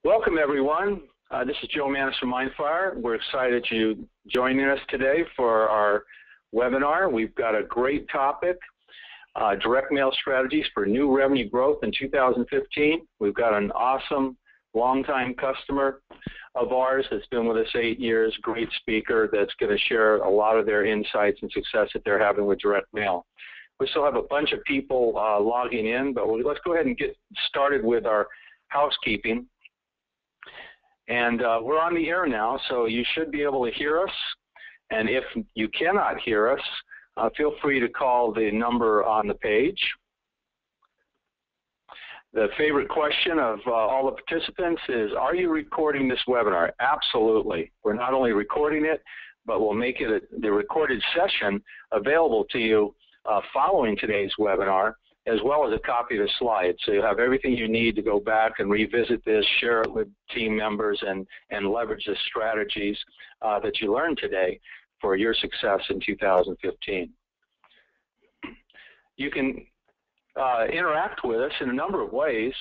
Welcome, everyone. This is Joe Manis from MindFire. We're excited you joining us today for our webinar. We've got a great topic, direct mail strategies for new revenue growth in 2015. We've got an awesome longtime customer of ours that's been with us 8 years, great speaker that's going to share a lot of their insights and success that they're having with direct mail. We still have a bunch of people logging in, but let's go ahead and get started with our housekeeping. And we're on the air now, so you should be able to hear us. And if you cannot hear us, feel free to call the number on the page. The favorite question of all the participants is, are you recording this webinar? Absolutely. We're not only recording it, but we'll make it the recorded session available to you following today's webinar, as well as a copy of the slides. So you'll have everything you need to go back and revisit this, share it with team members, and leverage the strategies that you learned today for your success in 2015. You can interact with us in a number of ways.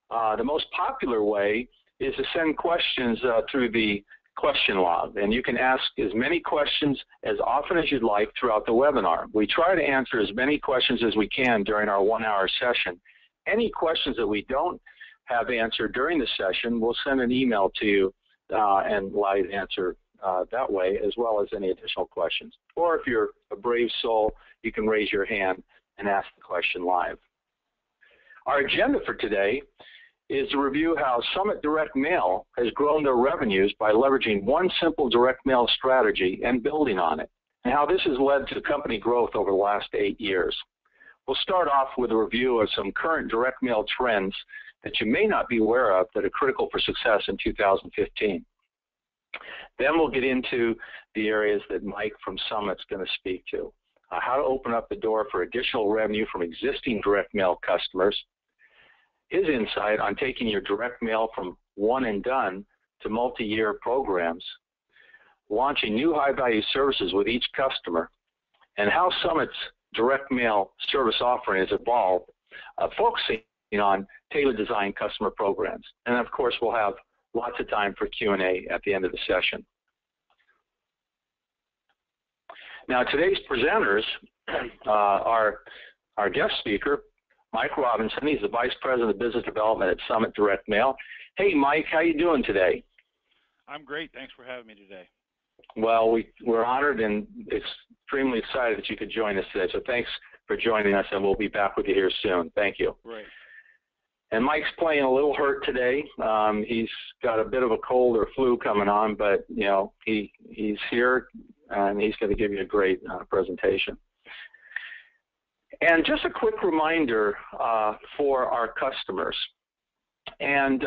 The most popular way is to send questions through the question log, and you can ask as many questions as often as you'd like throughout the webinar. We try to answer as many questions as we can during our 1-hour session. Any questions that we don't have answered during the session, we'll send an email to you and allow you to answer that way, as well as any additional questions. Or if you're a brave soul, you can raise your hand and ask the question live. Our agenda for today is to review how Summit Direct Mail has grown their revenues by leveraging one simple direct mail strategy and building on it, and how this has led to company growth over the last 8 years. We'll start off with a review of some current direct mail trends that you may not be aware of that are critical for success in 2015. Then we'll get into the areas that Mike from Summit's going to speak to, how to open up the door for additional revenue from existing direct mail customers, his insight on taking your direct mail from one and done to multi-year programs, launching new high-value services with each customer, and how Summit's direct mail service offering has evolved, focusing on tailored design customer programs. And of course, we'll have lots of time for Q&A at the end of the session. Now, today's presenters are our guest speaker, Mike Robinson. He's the Vice President of Business Development at Summit Direct Mail. Hey, Mike, how you doing today? I'm great. Thanks for having me today. Well, we're honored and extremely excited that you could join us today. So thanks for joining us, and we'll be back with you here soon. Thank you. Great. And Mike's playing a little hurt today. He's got a bit of a cold or flu coming on, but you know he's here, and he's going to give you a great presentation. And just a quick reminder for our customers. And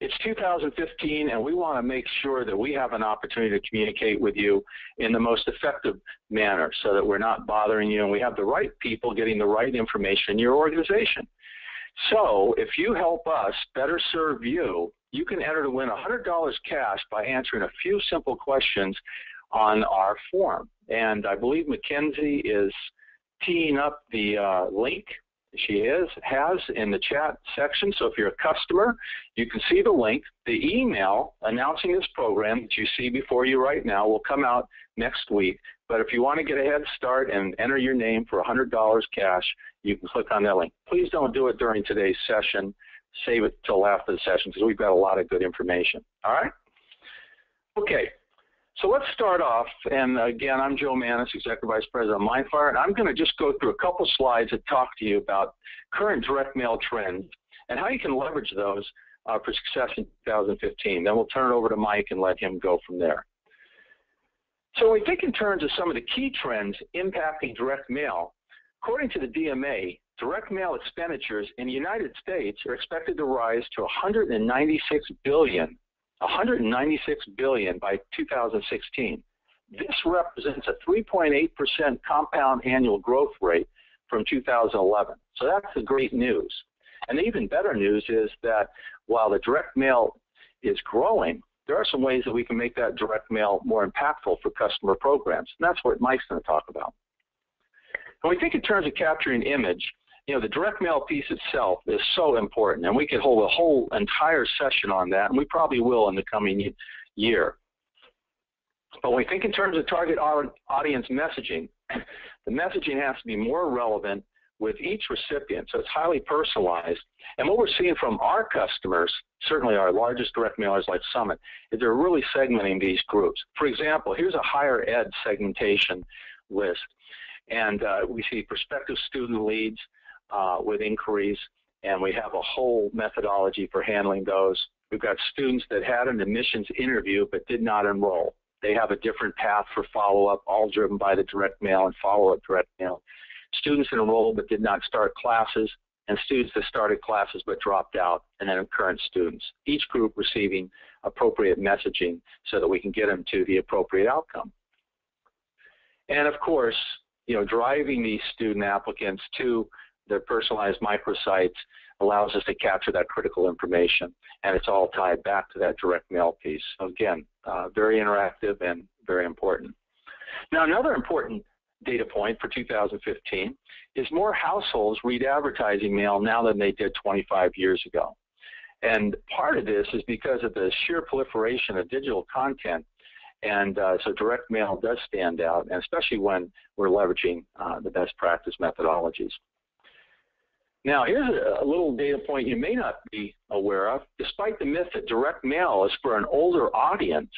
it's 2015, and we want to make sure that we have an opportunity to communicate with you in the most effective manner so that we're not bothering you and we have the right people getting the right information in your organization. So if you help us better serve you, you can enter to win $100 cash by answering a few simple questions on our form. And I believe Mackenzie is teeing up the link. She has in the chat section. So if you're a customer, you can see the link. The email announcing this program that you see before you right now will come out next week. But if you want to get a head start and enter your name for $100 cash, you can click on that link. Please don't do it during today's session. Save it till after the session because we've got a lot of good information. All right? Okay. So let's start off, and again, I'm Joe Manis, Executive Vice President of MindFire, and I'm going to just go through a couple slides that talk to you about current direct mail trends and how you can leverage those for success in 2015. Then we'll turn it over to Mike and let him go from there. So when we think in terms of some of the key trends impacting direct mail, according to the DMA, direct mail expenditures in the United States are expected to rise to $196 billion by 2016. This represents a 3.8% compound annual growth rate from 2011. So that's the great news. And the even better news is that while the direct mail is growing, there are some ways that we can make that direct mail more impactful for customer programs. And that's what Mike's going to talk about. When we think in terms of capturing image, the direct mail piece itself is so important, and we could hold a whole entire session on that, and we probably will in the coming year. But when we think in terms of target audience messaging, the messaging has to be more relevant with each recipient, so it's highly personalized. And what we're seeing from our customers, certainly our largest direct mailers like Summit, is they're really segmenting these groups. For example, here's a higher ed segmentation list, and we see prospective student leads with inquiries, and we have a whole methodology for handling those. We've got students that had an admissions interview but did not enroll. They have a different path for follow-up, all driven by the direct mail and follow-up direct mail. Students that enrolled but did not start classes, and students that started classes but dropped out, and then current students. Each group receiving appropriate messaging so that we can get them to the appropriate outcome. And of course, driving these student applicants to their personalized microsites allows us to capture that critical information, and it's all tied back to that direct mail piece. So again, very interactive and very important. Now, another important data point for 2015 is more households read advertising mail now than they did 25 years ago. And part of this is because of the sheer proliferation of digital content, and so direct mail does stand out, and especially when we're leveraging the best practice methodologies. Now, here's a little data point you may not be aware of. Despite the myth that direct mail is for an older audience,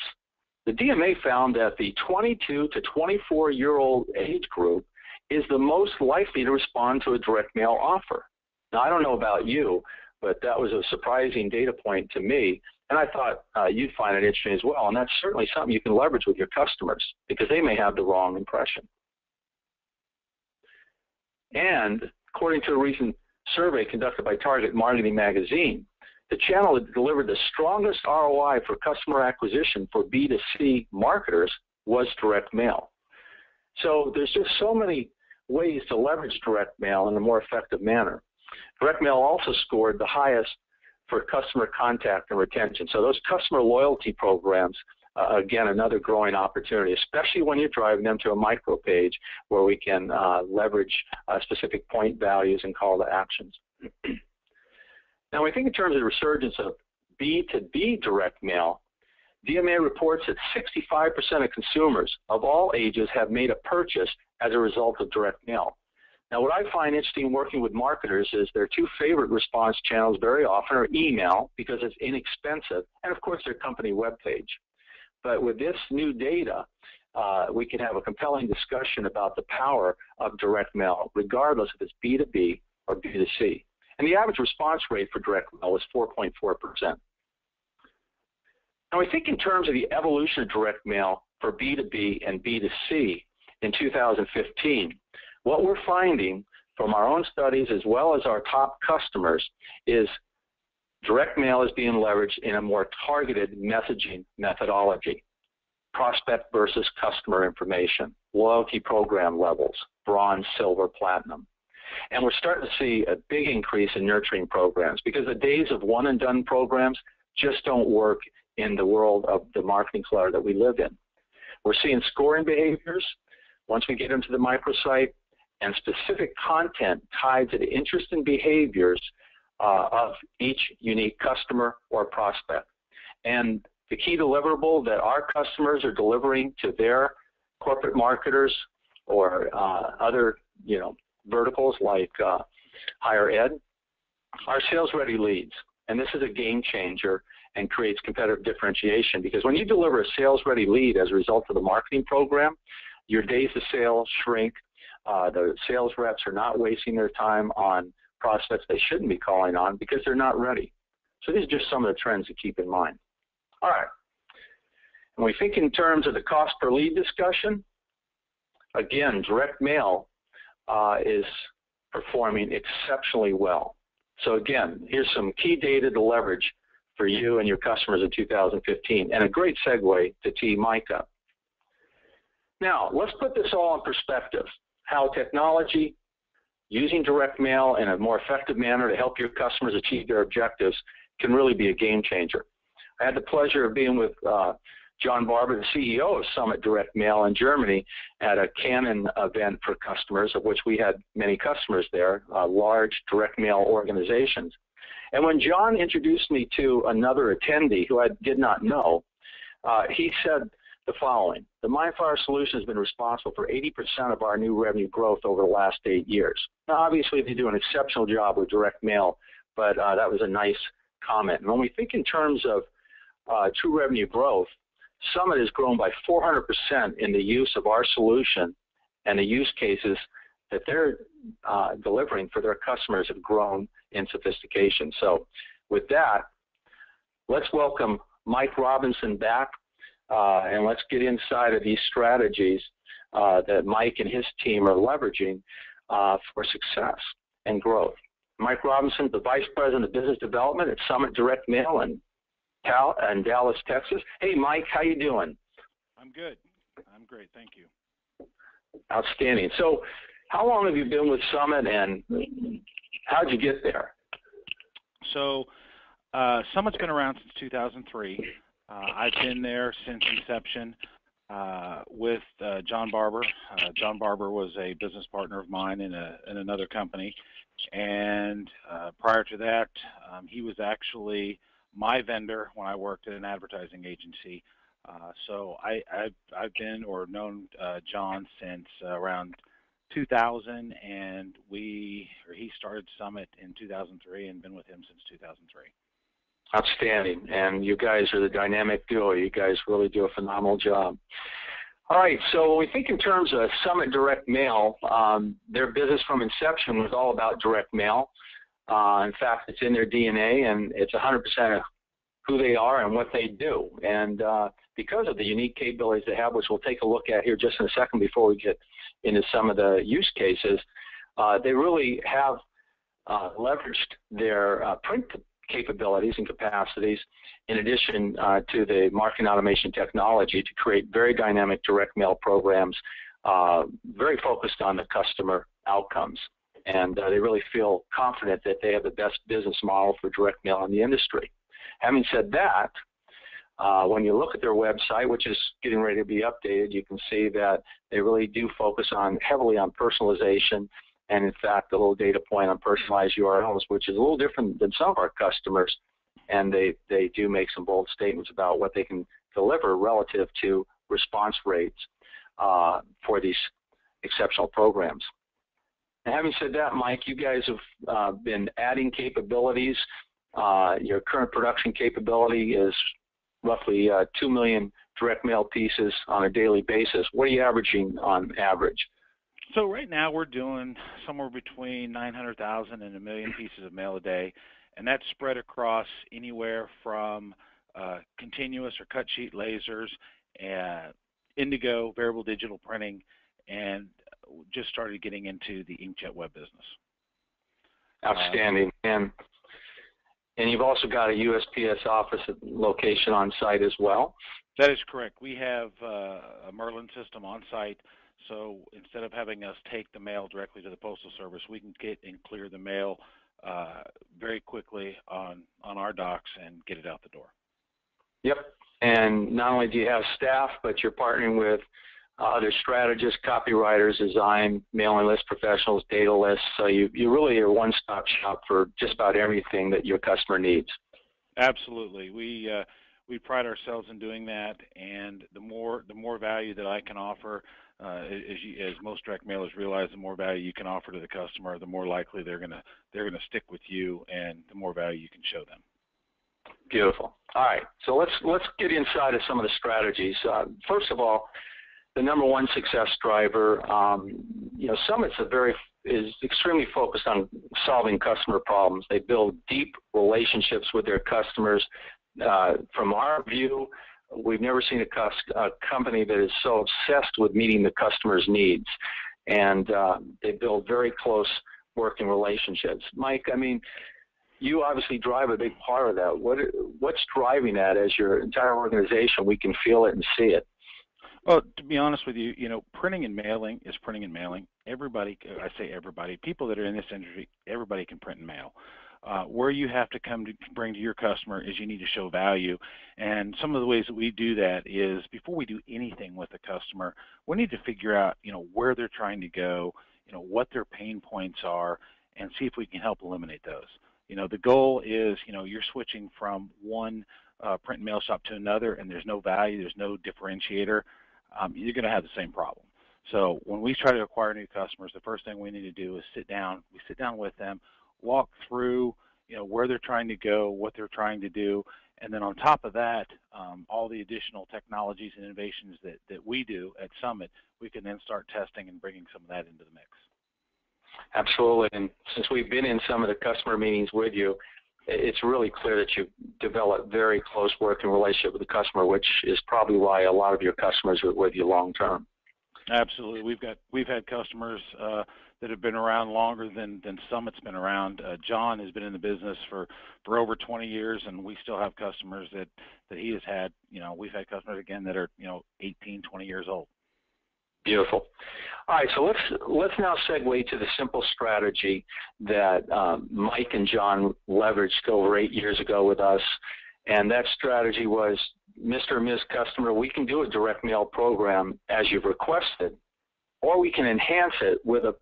the DMA found that the 22 to 24-year-old age group is the most likely to respond to a direct mail offer. Now, I don't know about you, but that was a surprising data point to me, and I thought you'd find it interesting as well, and that's certainly something you can leverage with your customers because they may have the wrong impression. And according to a recent survey conducted by Target Marketing Magazine, the channel that delivered the strongest ROI for customer acquisition for B2C marketers was direct mail. So there's just so many ways to leverage direct mail in a more effective manner. Direct mail also scored the highest for customer contact and retention. So those customer loyalty programs, again, another growing opportunity, especially when you're driving them to a micro page where we can leverage specific point values and call to actions. Now, we think in terms of the resurgence of B2B direct mail, DMA reports that 65% of consumers of all ages have made a purchase as a result of direct mail. Now, what I find interesting working with marketers is their two favorite response channels very often are email because it's inexpensive, and of course their company webpage. But with this new data, we can have a compelling discussion about the power of direct mail, regardless if it's B2B or B2C. And the average response rate for direct mail was 4.4%. Now, we think in terms of the evolution of direct mail for B2B and B2C in 2015, what we're finding from our own studies as well as our top customers is direct mail is being leveraged in a more targeted messaging methodology. Prospect versus customer information, loyalty program levels, bronze, silver, platinum. And we're starting to see a big increase in nurturing programs because the days of one-and-done programs just don't work in the world of the marketing clutter that we live in. We're seeing scoring behaviors once we get into the microsite and specific content tied to the interest and behaviors of each unique customer or prospect. And the key deliverable that our customers are delivering to their corporate marketers or other verticals like higher ed are sales-ready leads. And this is a game changer and creates competitive differentiation because when you deliver a sales-ready lead as a result of the marketing program, your days to sales shrink. The sales reps are not wasting their time on prospects they shouldn't be calling on because they're not ready. So these are just some of the trends to keep in mind. All right. When we think in terms of the cost per lead discussion, again, direct mail is performing exceptionally well. So again, here's some key data to leverage for you and your customers in 2015, and a great segue to T. Micah. Now, let's put this all in perspective, how technology, using direct mail in a more effective manner to help your customers achieve their objectives can really be a game changer. I had the pleasure of being with John Barban, the CEO of Summit Direct Mail in Germany, at a Canon event for customers, of which we had many customers there, large direct mail organizations. And when John introduced me to another attendee who I did not know, he said the following: the MindFire solution has been responsible for 80% of our new revenue growth over the last 8 years. Now, obviously, they do an exceptional job with direct mail, but that was a nice comment. And when we think in terms of true revenue growth, Summit has grown by 400% in the use of our solution, and the use cases that they're delivering for their customers have grown in sophistication. So with that, let's welcome Mike Robinson back, and let's get inside of these strategies that Mike and his team are leveraging for success and growth. Mike Robinson, the Vice President of Business Development at Summit Direct Mail in Dallas, Texas. Hey, Mike, how you doing? I'm good. I'm great. Thank you. Outstanding. So how long have you been with Summit, and how'd you get there? So Summit's been around since 2003. I've been there since inception with John Barber. John Barber was a business partner of mine in another company. And prior to that, he was actually my vendor when I worked at an advertising agency. So I've been or known John since around 2000, and he started Summit in 2003 and been with him since 2003. Outstanding. And you guys are the dynamic duo. You guys really do a phenomenal job. All right, so when we think in terms of Summit Direct Mail, their business from inception was all about direct mail. In fact, it's in their DNA, and it's 100% of who they are and what they do. And because of the unique capabilities they have, which we'll take a look at here just in a second before we get into some of the use cases, they really have leveraged their print capabilities and capacities in addition to the marketing automation technology to create very dynamic direct mail programs, very focused on the customer outcomes. And they really feel confident that they have the best business model for direct mail in the industry. Having said that, when you look at their website, which is getting ready to be updated, you can see that they really do focus heavily on personalization, and in fact, a little data point on personalized URLs, which is a little different than some of our customers, and they do make some bold statements about what they can deliver relative to response rates for these exceptional programs. And having said that, Mike, you guys have been adding capabilities. Your current production capability is roughly 2 million direct mail pieces on a daily basis. What are you averaging on average? So right now we're doing somewhere between 900,000 and 1 million pieces of mail a day, and that's spread across anywhere from continuous or cut sheet lasers, indigo, variable digital printing, and just started getting into the inkjet web business. Outstanding. And you've also got a USPS office location on site as well? That is correct. We have a Merlin system on site, so instead of having us take the mail directly to the Postal Service, we can get and clear the mail very quickly on our docks and get it out the door. Yep. And not only do you have staff, but you're partnering with other strategists, copywriters, design, mailing list professionals, data lists. So you really are a one-stop shop for just about everything that your customer needs. Absolutely. We pride ourselves in doing that, and the more value that I can offer, as most direct mailers realize, the more value you can offer to the customer, the more likely they're gonna stick with you, and the more value you can show them. Beautiful. All right, so let's get inside of some of the strategies. First of all, the number one success driver, Summit's is extremely focused on solving customer problems. They build deep relationships with their customers. From our view, we've never seen a company that is so obsessed with meeting the customer's needs, and they build very close working relationships. Mike, I mean, you obviously drive a big part of that. What's driving that as your entire organization? We can feel it and see it. Well, to be honest with you, printing and mailing is printing and mailing. Everybody, I say everybody, people that are in this industry, everybody can print and mail. Where you have to come to bring to your customer is you need to show value. And some of the ways that we do that is before we do anything with the customer, we need to figure out, where they're trying to go, what their pain points are, and see if we can help eliminate those. The goal is, you're switching from one print and mail shop to another, and there's no value, there's no differentiator, you're going to have the same problem. So when we try to acquire new customers, the first thing we need to do is sit down. We sit down with them, walk through, where they're trying to go, what they're trying to do, and then on top of that, all the additional technologies and innovations that we do at Summit, we can then start testing and bringing some of that into the mix. Absolutely, and since we've been in some of the customer meetings with you, it's really clear that you've developed very close working relationship with the customer, which is probably why a lot of your customers are with you long term. Absolutely, we've had customers that have been around longer than Summit's been around. John has been in the business for over 20 years, and we still have customers that he has had. We've had customers again that are 18, 20 years old. Beautiful. All right, so let's now segue to the simple strategy that Mike and John leveraged over 8 years ago with us, and that strategy was, Mr. and Ms. Customer, we can do a direct mail program as you've requested, or we can enhance it with a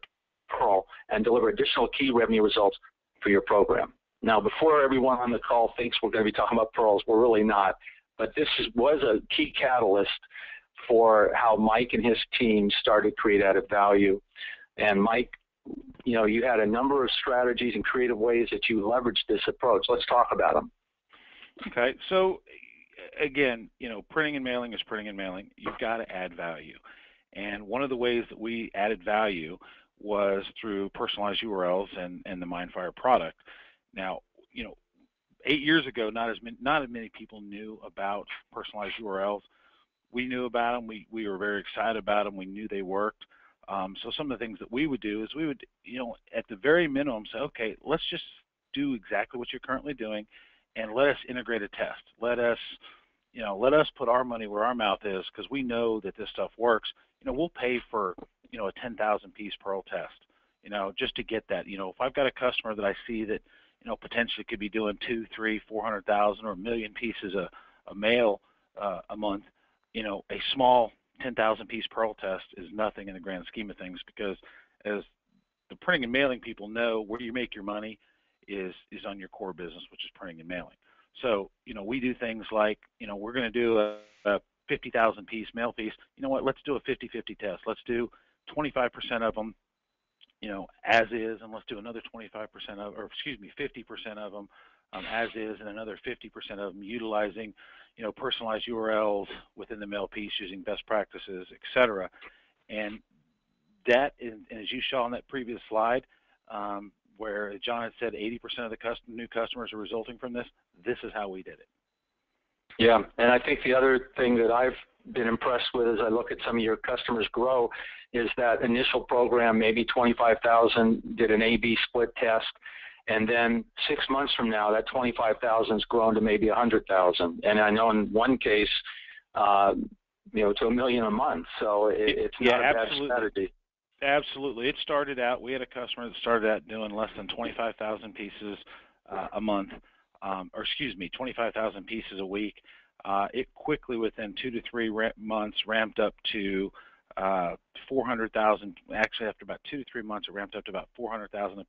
referral and deliver additional key revenue results for your program. Now, before everyone on the call thinks we're going to be talking about referrals, we're really not, but this was a key catalyst for how Mike and his team started to create added value. And Mike, you had a number of strategies and creative ways that you leveraged this approach. Let's talk about them. Okay, so again, printing and mailing is printing and mailing. You've got to add value. And one of the ways that we added value was through personalized URLs and the MindFire product. Now, 8 years ago, not as many people knew about personalized URLs. We knew about them. We were very excited about them. We knew they worked. So some of the things that we would do is we would, at the very minimum, say, okay, let's just do exactly what you're currently doing, and let us integrate a test. Let us put our money where our mouth is, because we know that this stuff works. We'll pay for, a 10,000 piece Pearl test, just to get that. If I've got a customer that I see that, potentially could be doing 200,000, 300,000, 400,000 or 1 million pieces of mail a month, a small 10,000 piece Pearl test is nothing in the grand scheme of things, because as the printing and mailing people know, where you make your money is on your core business, which is printing and mailing. So, we do things like, we're going to do a 50,000 piece mail piece. You know what, let's do a 50-50 test. Let's do 25% of them, as is, and let's do another 50% of them as is, and another 50% of them utilizing, personalized URLs within the mail piece using best practices, etc. And that is, and as you saw on that previous slide, where John had said 80% of the new customers are resulting from this, this is how we did it. Yeah, and I think the other thing that I've been impressed with as I look at some of your customers grow is that initial program, maybe 25,000, did an A/B split test, and then 6 months from now, that 25,000 has grown to maybe 100,000. And I know in one case, to $1 million a month. So it's not a bad strategy. Absolutely. It started out, we had a customer that started out doing less than 25,000 pieces a month, 25,000 pieces a week. It quickly, within 2 to 3 months, ramped up to 400,000. Actually, after about 2 to 3 months, it ramped up to about 400,000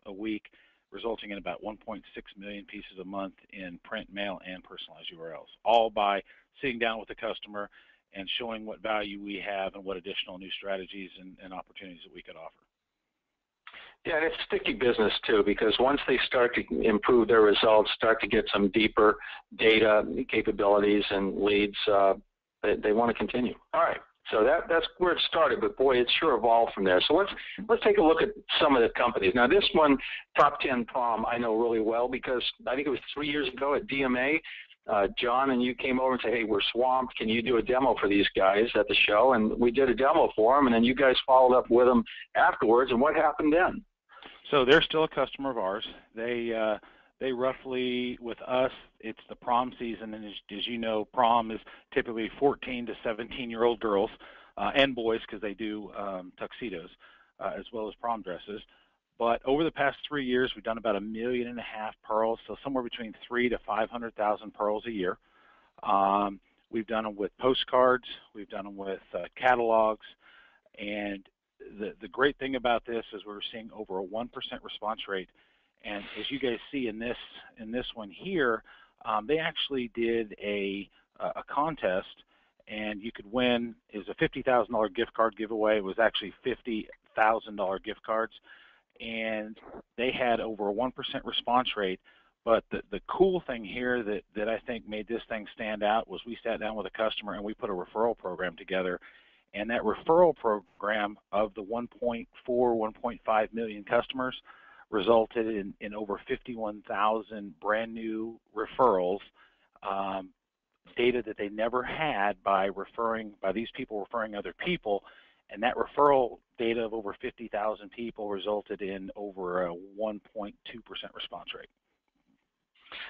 a week, resulting in about 1.6 million pieces a month in print, mail, and personalized URLs, all by sitting down with the customer and showing what value we have and what additional new strategies and opportunities that we could offer. Yeah, and it's sticky business too, because once they start to improve their results, start to get some deeper data capabilities and leads, they want to continue. All right, so that's where it started, but boy, it sure evolved from there. So let's take a look at some of the companies. Now, this one, Top 10 Prom, I know really well, because I think it was 3 years ago at DMA. John and you came over and said, hey, we're swamped. Can you do a demo for these guys at the show? And we did a demo for them, and then you guys followed up with them afterwards. And what happened then? So they're still a customer of ours. They roughly, with us, it's the prom season, and as you know, prom is typically 14 to 17-year-old girls and boys, because they do tuxedos as well as prom dresses. But over the past 3 years, we've done about 1.5 million pearls, so somewhere between 300,000 to 500,000 pearls a year. We've done them with postcards. We've done them with catalogs. And the great thing about this is we're seeing over a 1% response rate. And as you guys see in this one here, they actually did a contest, and you could win. It was a $50,000 gift card giveaway. It was actually $50,000 gift cards, and they had over a 1% response rate. But the cool thing here that I think made this thing stand out was we sat down with a customer and we put a referral program together. And that referral program of the 1.4, 1.5 million customers resulted in over 51,000 brand new referrals, data that they never had by these people referring other people. And that referral data of over 50,000 people resulted in over a 1.2% response rate.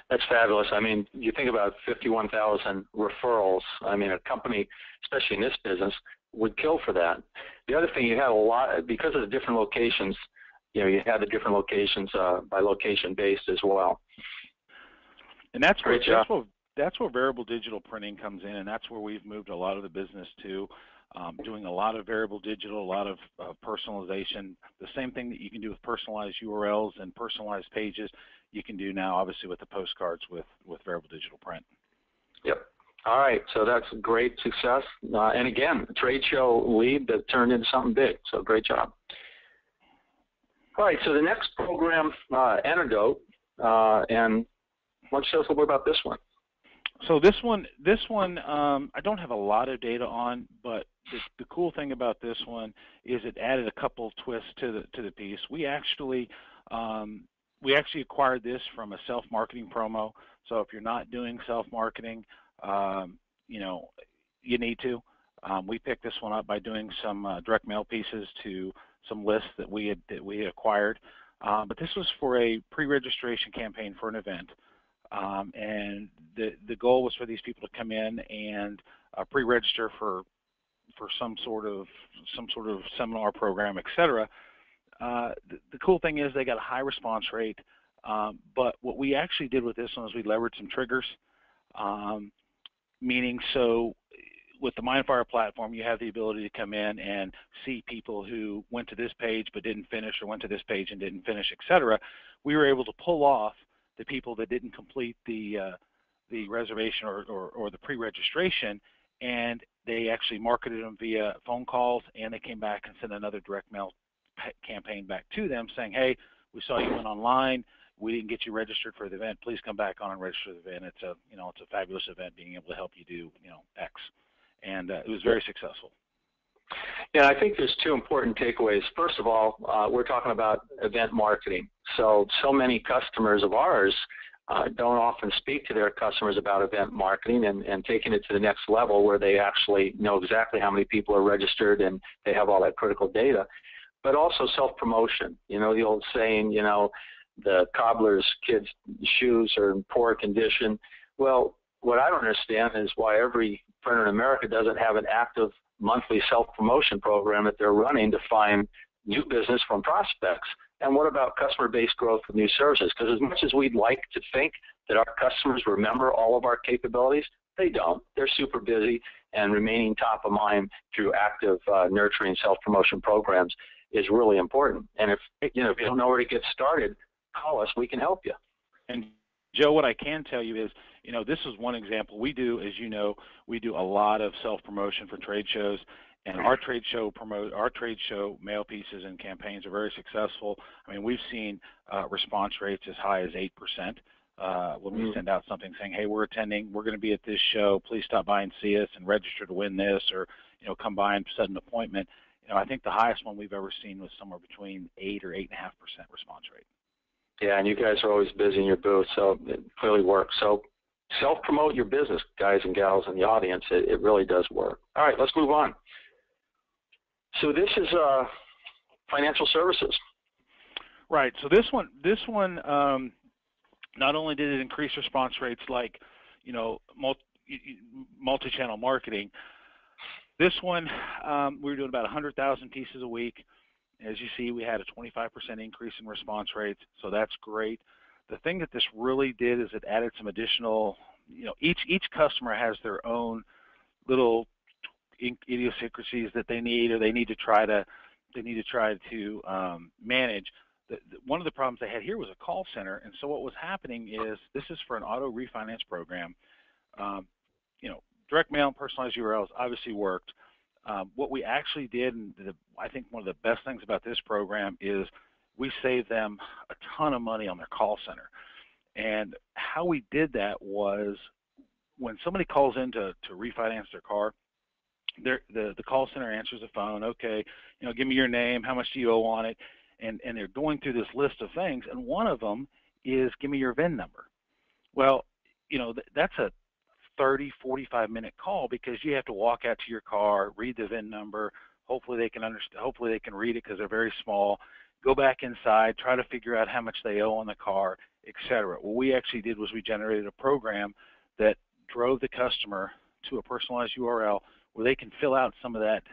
That's fabulous. I mean, you think about 51,000 referrals. I mean, a company, especially in this business, would kill for that. The other thing, you had a lot, because of the different locations, you had the different locations by location based as well. And that's where variable digital printing comes in, and that's where we've moved a lot of the business to, doing a lot of variable digital, a lot of personalization. The same thing that you can do with personalized URLs and personalized pages, you can do now, obviously, with the postcards with variable digital print. Yep. All right, so that's great success. And again, a trade show lead that turned into something big, so great job. All right, so the next program, Antidote, and why don't you tell us a little bit about this one? So this one, I don't have a lot of data on, but the cool thing about this one is it added a couple twists to the piece. We actually acquired this from a self-marketing promo. So if you're not doing self-marketing, you need to. We picked this one up by doing some direct mail pieces to some lists that we had acquired. But this was for a pre-registration campaign for an event. And the goal was for these people to come in and pre-register for some sort of seminar program, etc. The cool thing is they got a high response rate. But what we actually did with this one is we leveraged some triggers. Meaning, so with the MindFire platform, you have the ability to come in and see people who went to this page but didn't finish, or went to this page and didn't finish, etc. We were able to pull off the people that didn't complete the reservation or the pre-registration, and they actually marketed them via phone calls, and they came back and sent another direct mail campaign back to them saying, hey, we saw you went online. We didn't get you registered for the event. Please come back on and register the event. It's a fabulous event, being able to help you do X, and it was very successful. Yeah, I think there's two important takeaways. First of all, we're talking about event marketing. So many customers of ours don't often speak to their customers about event marketing and taking it to the next level where they actually know exactly how many people are registered and they have all that critical data. But also self-promotion. The old saying, the cobbler's kid's shoes are in poor condition. Well, what I don't understand is why every printer in America doesn't have an active monthly self-promotion program that they're running to find new business from prospects. And what about customer-based growth with new services? Because as much as we'd like to think that our customers remember all of our capabilities, they don't. They're super busy, and remaining top of mind through active nurturing self-promotion programs is really important. And if you don't know where to get started, call us. We can help you. And Joe, what I can tell you is, this is one example. We do, as you know, we do a lot of self-promotion for trade shows, and our trade show mail pieces and campaigns are very successful. I mean, we've seen response rates as high as 8% when we send out something saying, hey, we're going to be at this show. Please stop by and see us and register to win this, or come by and set an appointment. I think the highest one we've ever seen was somewhere between 8 or 8.5% response rate. Yeah, and you guys are always busy in your booth, so it clearly works. So self-promote your business, guys and gals in the audience. It really does work. All right, let's move on. So this is financial services. Right. So this one, not only did it increase response rates like, multi-channel marketing. This one, we were doing about 100,000 pieces a week. As you see, we had a 25% increase in response rates, so that's great. The thing that this really did is it added some additional, each customer has their own little idiosyncrasies that they need, or they need to try to manage. One of the problems they had here was a call center, and so what was happening is, this is for an auto refinance program. Direct mail and personalized URLs obviously worked. What we actually did, and I think one of the best things about this program, is we saved them a ton of money on their call center. And how we did that was, when somebody calls in to refinance their car, the call center answers the phone. Okay, give me your name, how much do you owe on it, and they're going through this list of things, and one of them is, give me your VIN number. Well, that's a 30, 45-minute call, because you have to walk out to your car, read the VIN number. Hopefully they can understand. Hopefully they can read it, because they're very small. Go back inside, try to figure out how much they owe on the car, etc. What we actually did was we generated a program that drove the customer to a personalized URL where they can fill out some of that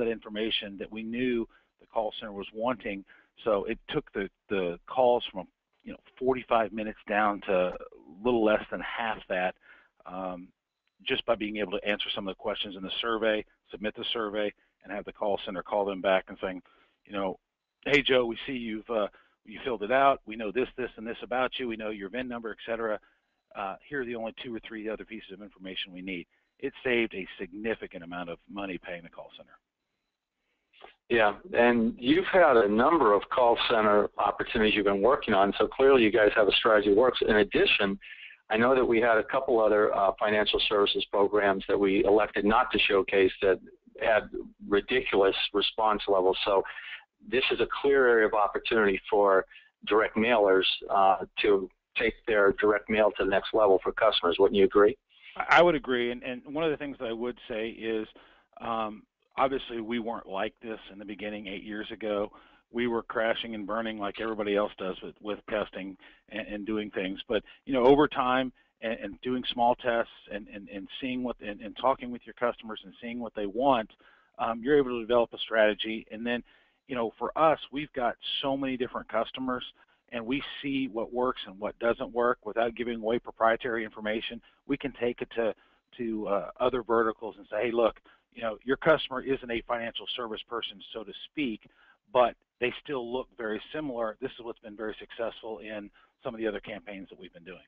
information that we knew the call center was wanting. So it took the calls from 45 minutes down to a little less than half that, just by being able to answer some of the questions in the survey, submit the survey, and have the call center call them back and saying, hey Joe, we see you filled it out. We know this, and this about you. We know your VIN number, etc. Here are the only 2 or 3 other pieces of information we need. It saved a significant amount of money paying the call center. Yeah, and you've had a number of call center opportunities you've been working on, so clearly you guys have a strategy that works. In addition, I know that we had a couple other financial services programs that we elected not to showcase that had ridiculous response levels. So this is a clear area of opportunity for direct mailers to take their direct mail to the next level for customers. Wouldn't you agree? I would agree, and one of the things that I would say is, obviously we weren't like this in the beginning 8 years ago. We were crashing and burning like everybody else does with testing and doing things. But over time and doing small tests and seeing and talking with your customers and seeing what they want, you're able to develop a strategy. And then for us, we've got so many different customers, and we see what works and what doesn't work without giving away proprietary information. We can take it to other verticals and say, hey, look, your customer isn't a financial service person, so to speak, but they still look very similar. This is what's been very successful in some of the other campaigns that we've been doing.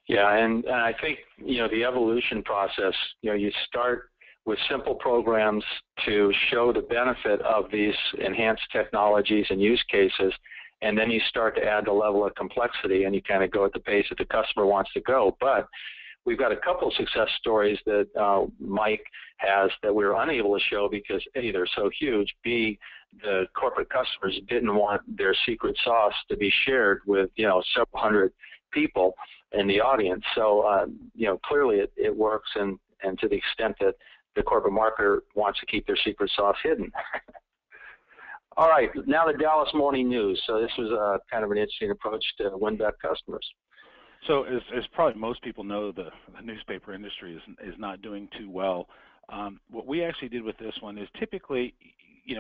Yeah, and I think, the evolution process, you start with simple programs to show the benefit of these enhanced technologies and use cases, and then you start to add the level of complexity, and you kind of go at the pace that the customer wants to go. But we've got a couple of success stories that Mike has that we were unable to show because A, they're so huge, B, the corporate customers didn't want their secret sauce to be shared with several hundred people in the audience. So clearly it works, and to the extent that the corporate marketer wants to keep their secret sauce hidden. All right, now the Dallas Morning News. So this was kind of an interesting approach to win back customers. So as probably most people know, the newspaper industry is not doing too well. What we actually did with this one is, typically,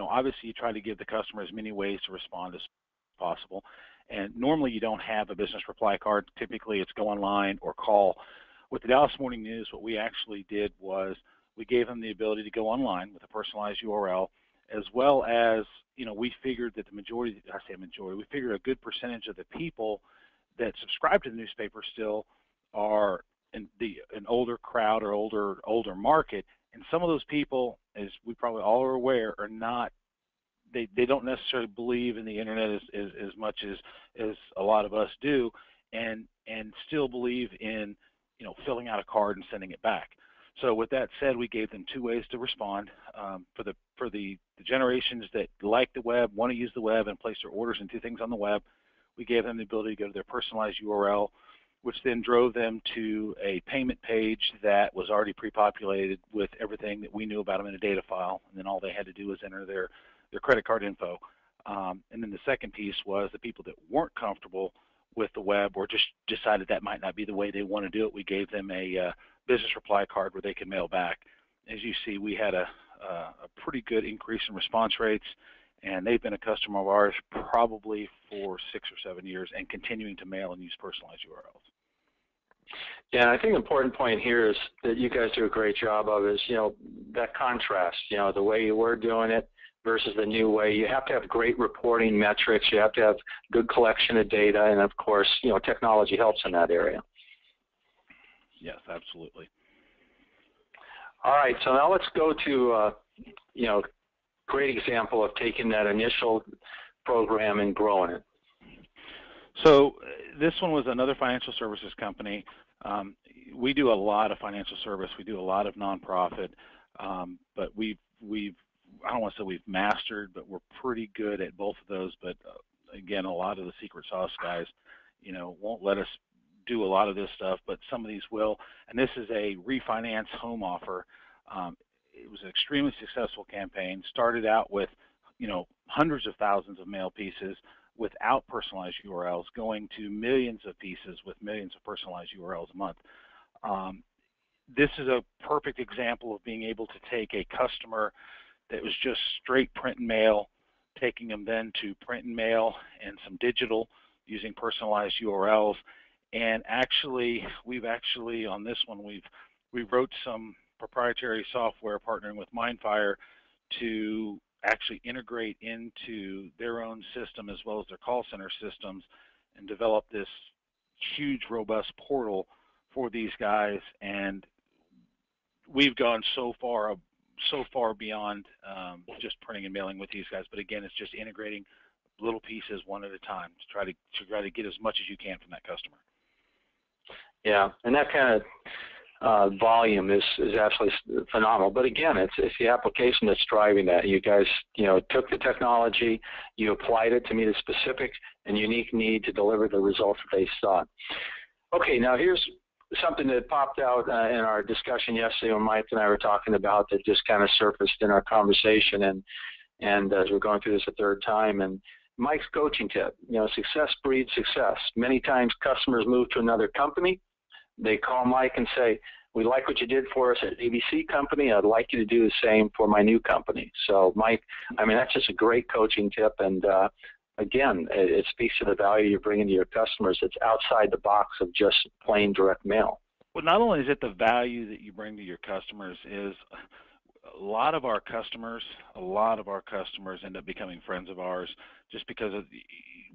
obviously you try to give the customer as many ways to respond as possible. And normally you don't have a business reply card. Typically it's go online or call. With the Dallas Morning News, what we actually did was we gave them the ability to go online with a personalized URL, as well as, we figured that we figured a good percentage of the people that subscribe to the newspaper still are an older crowd or older market, and some of those people, as we probably all are aware, are not. They don't necessarily believe in the internet as much as a lot of us do, and still believe in filling out a card and sending it back. So with that said, we gave them 2 ways to respond. For the generations that like the web, want to use the web, and place their orders and do things on the web, we gave them the ability to go to their personalized URL, which then drove them to a payment page that was already pre-populated with everything that we knew about them in a data file, and then all they had to do was enter their credit card info. And then the second piece was the people that weren't comfortable with the web or just decided that might not be the way they want to do it, we gave them a business reply card where they could mail back. As you see, we had a pretty good increase in response rates, and they've been a customer of ours probably for 6 or 7 years and continuing to mail and use personalized URLs. Yeah, I think the important point here is that you guys do a great job of is, that contrast, the way you were doing it versus the new way. You have to have great reporting metrics. You have to have good collection of data, and of course, technology helps in that area. Yes, absolutely. All right, so now let's go to, great example of taking that initial program and growing it. So this one was another financial services company. We do a lot of financial service. We do a lot of nonprofit, but I don't want to say we've mastered, but we're pretty good at both of those. But again, a lot of the secret sauce guys, won't let us do a lot of this stuff, but some of these will. And this is a refinance home offer. It was an extremely successful campaign. Started out with, hundreds of thousands of mail pieces without personalized URLs, going to millions of pieces with millions of personalized URLs a month. This is a perfect example of being able to take a customer that was just straight print and mail, taking them then to print and mail and some digital using personalized URLs. And we've on this one, we wrote some proprietary software partnering with MindFire to actually integrate into their own system as well as their call center systems and develop this huge, robust portal for these guys. And we've gone so far beyond just printing and mailing with these guys. But again, it's just integrating little pieces one at a time to try to get as much as you can from that customer. Yeah, and that kind of volume is absolutely phenomenal. But again, it's the application that's driving that. You guys, took the technology, you applied it to meet a specific and unique need to deliver the results that they sought. Okay, now here's something that popped out in our discussion yesterday when Mike and I were talking about that just kind of surfaced in our conversation, and as we're going through this a third time. And Mike's coaching tip, success breeds success. Many times customers move to another company. They call Mike and say, we like what you did for us at ABC company. I'd like you to do the same for my new company. So Mike, that's just a great coaching tip. And again, it speaks to the value you're bringing to your customers. It's outside the box of just plain direct mail. Well, not only is it the value that you bring to your customers, is a lot of our customers end up becoming friends of ours just because of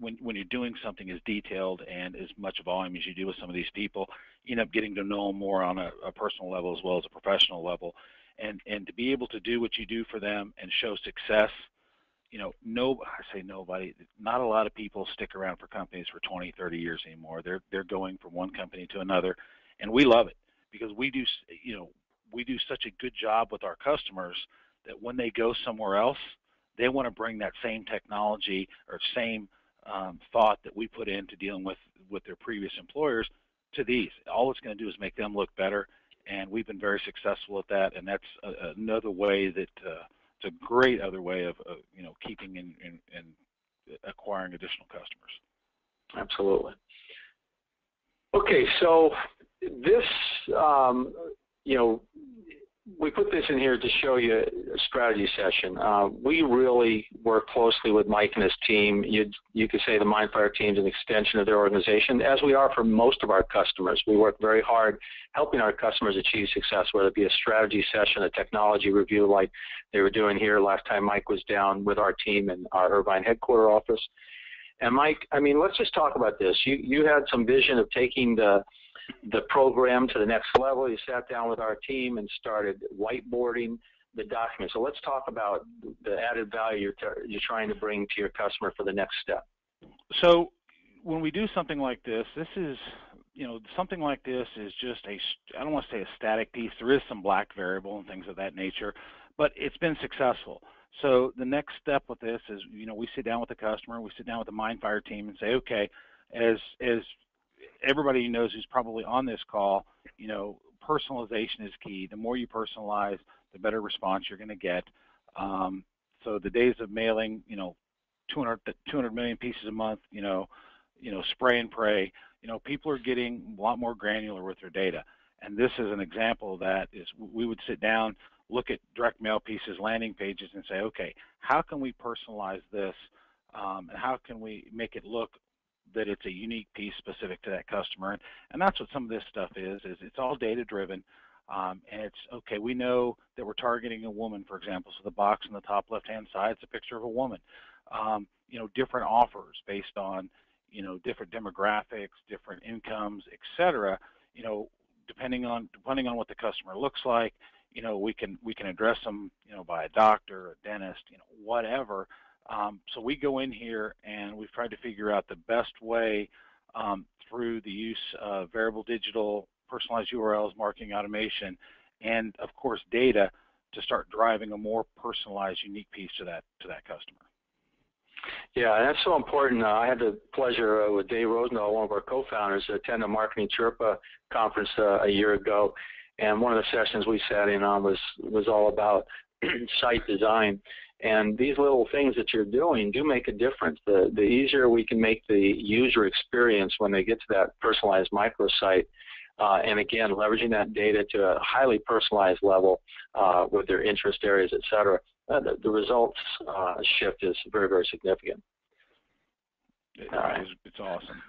when you're doing something as detailed and as much volume as you do with some of these people, you end up getting to know them more on a personal level as well as a professional level. And to be able to do what you do for them and show success, not a lot of people stick around for companies for 20, 30 years anymore. They're going from one company to another, and we love it because we do such a good job with our customers that when they go somewhere else, they want to bring that same technology or same thought that we put into dealing with their previous employers to these. All it's going to do is make them look better, and we've been very successful at that. And that's another way that it's a great other way of keeping and acquiring additional customers. Absolutely. Okay, so this we put this in here to show you a strategy session. We really work closely with Mike and his team. You could say the MindFire team is an extension of their organization, as we are for most of our customers. We work very hard helping our customers achieve success, whether it be a strategy session, a technology review like they were doing here last time Mike was down with our team in our Irvine headquarter office. And Mike, let's just talk about this. You had some vision of taking the program to the next level. You sat down with our team and started whiteboarding the document. So let's talk about the added value you're trying to bring to your customer for the next step. So when we do something like this, something like this is just I don't want to say a static piece. There is some black variable and things of that nature, but it's been successful. So the next step with this is, we sit down with the customer, we sit down with the MindFire team and say, okay, as everybody knows who's probably on this call, personalization is key. The more you personalize, the better response you're going to get. So the days of mailing, 200 million pieces a month, spray and pray, people are getting a lot more granular with their data. And this is an example of that. We would sit down look at direct mail pieces, landing pages, and say, okay, how can we personalize this, and how can we make it look that it's a unique piece specific to that customer? And that's what some of this stuff is it's all data driven. And it's, okay, we know that we're targeting a woman, for example, so the box on the top left-hand side is a picture of a woman. Different offers based on, different demographics, different incomes, et cetera, depending on what the customer looks like, we can address them, by a doctor, a dentist, whatever. So we go in here and we've tried to figure out the best way through the use of variable digital, personalized URLs, marketing automation, and of course data to start driving a more personalized, unique piece to that customer. Yeah, that's so important. I had the pleasure with Dave Rosendahl, one of our co-founders, to attend a Marketing Chirpa conference a year ago, and one of the sessions we sat in on was all about site design. And these little things that you're doing do make a difference. The easier we can make the user experience when they get to that personalized microsite, and again, leveraging that data to a highly personalized level with their interest areas, et cetera, the results shift is very, very significant. It's awesome.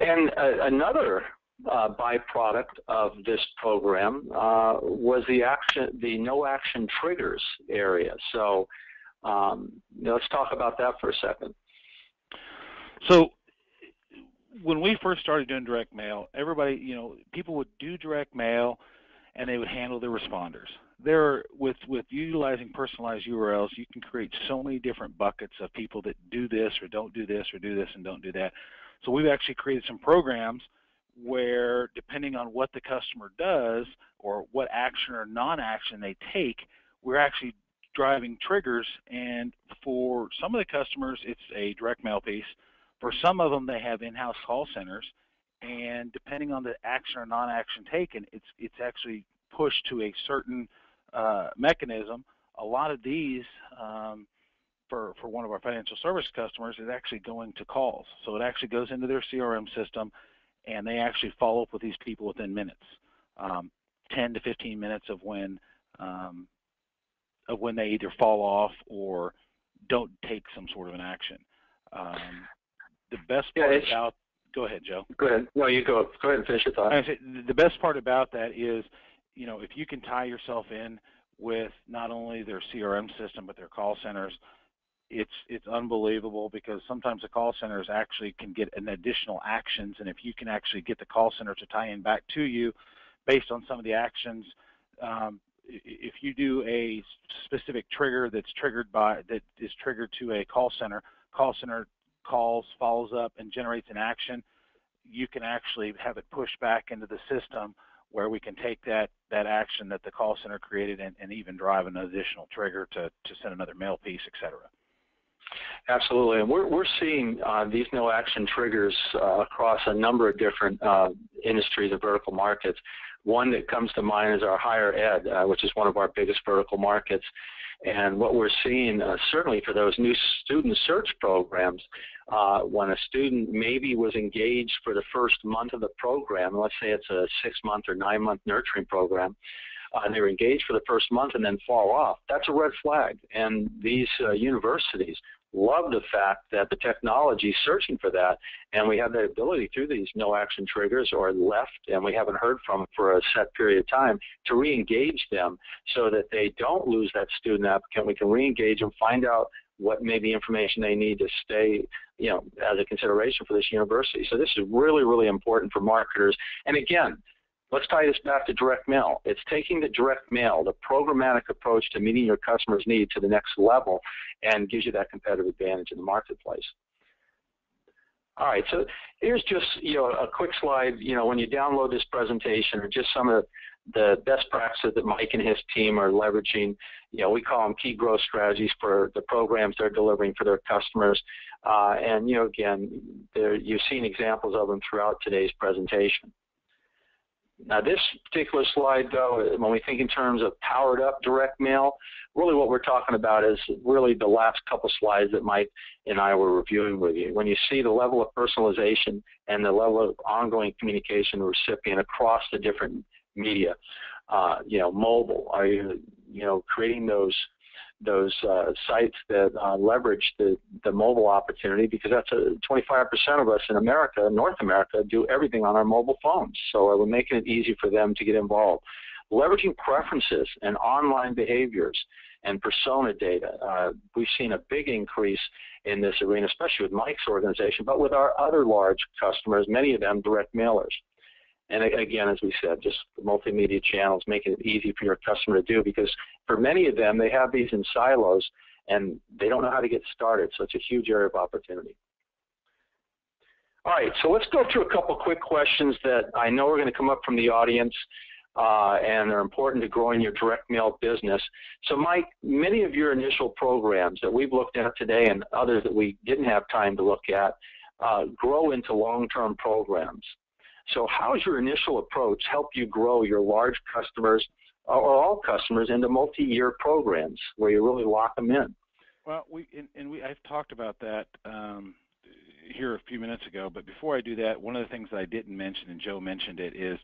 And another byproduct of this program was the no action triggers area. So let's talk about that for a second. So when we first started doing direct mail, everybody, people would do direct mail and they would handle the responders. With utilizing personalized URLs, you can create so many different buckets of people that do this or don't do this or do this and don't do that. So we've actually created some programs where, depending on what the customer does or what action or non-action they take, we're actually driving triggers. And for some of the customers, it's a direct mail piece. For some of them, they have in-house call centers, and depending on the action or non-action taken, it's actually pushed to a certain mechanism. A lot of these, for one of our financial service customers, is actually going to calls. So it actually goes into their CRM system, and they actually follow up with these people within minutes, 10 to 15 minutes of when they either fall off or don't take some sort of an action. The best part about, go ahead, Joe. Go ahead. No, you go. Go ahead and finish your thought. The best part about that is, if you can tie yourself in with not only their CRM system but their call centers, it's unbelievable, because sometimes the call centers actually can get an additional actions, and if you can actually get the call center to tie in back to you based on some of the actions, if you do a specific trigger that is triggered to a call center calls, follows up, and generates an action, you can actually have it pushed back into the system where we can take that action that the call center created and even drive an additional trigger to send another mail piece, et cetera. Absolutely, and we're seeing these no action triggers across a number of different industries and vertical markets. One that comes to mind is our higher ed, which is one of our biggest vertical markets. And what we're seeing, certainly for those new student search programs, when a student maybe was engaged for the first month of the program, let's say it's a 6-month or 9-month nurturing program, and they were engaged for the first month and then fall off, that's a red flag. And these universities love the fact that the technology is searching for that, and we have the ability through these no action triggers or left, and we haven't heard from them for a set period of time, to re-engage them so that they don't lose that student applicant. We can re-engage them, find out what maybe information they need to stay, as a consideration for this university. So this is really, really important for marketers. And again, let's tie this back to direct mail. It's taking the direct mail, the programmatic approach to meeting your customer's need, to the next level, and gives you that competitive advantage in the marketplace. All right, so here's just a quick slide. When you download this presentation, or just some of the best practices that Mike and his team are leveraging. We call them key growth strategies for the programs they're delivering for their customers. And again, you've seen examples of them throughout today's presentation. Now, this particular slide, though, when we think in terms of powered up direct mail, really what we're talking about is really the last couple slides that Mike and I were reviewing with you. When you see the level of personalization and the level of ongoing communication with the recipient across the different media, mobile? Are you, creating those sites that leverage the mobile opportunity? Because that's 25% of us in America, North America, do everything on our mobile phones. So we're making it easy for them to get involved. Leveraging preferences and online behaviors and persona data. We've seen a big increase in this arena, especially with Mike's organization, but with our other large customers, many of them direct mailers. And again, as we said, just multimedia channels, making it easy for your customer to do, because for many of them, they have these in silos and they don't know how to get started. So it's a huge area of opportunity. All right, so let's go through a couple quick questions that I know are going to come up from the audience. And they're important to growing your direct mail business. So Mike, many of your initial programs that we've looked at today and others that we didn't have time to look at grow into long-term programs. So how has your initial approach helped you grow your large customers or all customers into multi-year programs where you really lock them in? Well, I've talked about that here a few minutes ago, but before I do that, one of the things that I didn't mention, and Joe mentioned it, is